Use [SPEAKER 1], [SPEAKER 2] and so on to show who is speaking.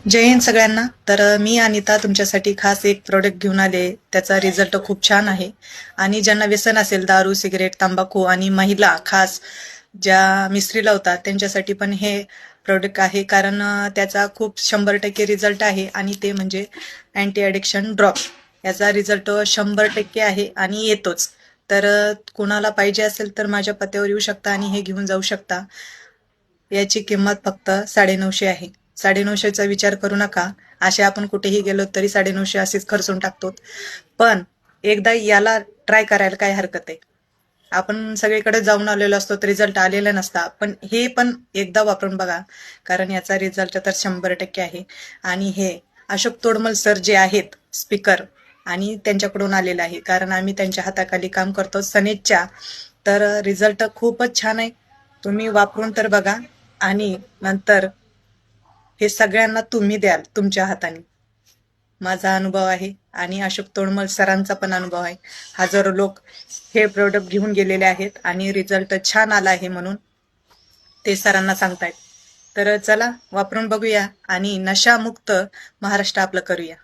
[SPEAKER 1] जय हिंद सगळ्यांना. तर मी अनिता तुमच्यासाठी खास एक प्रोडक्ट घेऊन आले. त्याचा रिझल्ट खूप छान आहे आणि ज्यांना व्यसन असेल दारू, सिगरेट, तंबाखू आणि महिला खास ज्या मिस्त्री लावतात त्यांच्यासाठी पण हे प्रोडक्ट आहे. कारण त्याचा खूप 100% रिझल्ट आहे आणि ते म्हणजे अँटी ॲडिक्शन ड्रॉप. याचा रिझल्ट 100% आहे आणि येतोच. तर कुणाला पाहिजे असेल तर माझ्या पत्त्यावर येऊ शकता आणि हे घेऊन जाऊ शकता. याची किंमत फक्त 950 आहे. 950चा विचार करू नका. असे आपण कुठेही गेलो तरी 950 असेच खर्चून टाकतो. पण एकदा याला ट्राय करायला काय हरकत आहे. आपण सगळीकडे जाऊन आलेलो असतो तर रिझल्ट आलेला नसता. पण हे पण एकदा वापरून बघा. कारण याचा रिझल्ट तर 100% आहे. आणि हे अशोक तोडमल सर जे आहेत स्पीकर आणि त्यांच्याकडून आलेलं आहे. कारण आम्ही त्यांच्या हाताखाली काम करतो सनेजच्या. तर रिझल्ट खूपच छान आहे. तुम्ही वापरून तर बघा आणि नंतर हे सगळ्यांना तुम्ही द्याल तुमच्या हाताने. माझा अनुभव आहे आणि अशोक तोडमल सरांचा पण अनुभव आहे. हजारो लोक हे प्रोडक्ट घेऊन गेलेले आहेत आणि रिझल्ट छान आला आहे म्हणून ते सरांना सांगतायत. तर चला वापरून बघूया आणि नशामुक्त महाराष्ट्र आपलं करूया.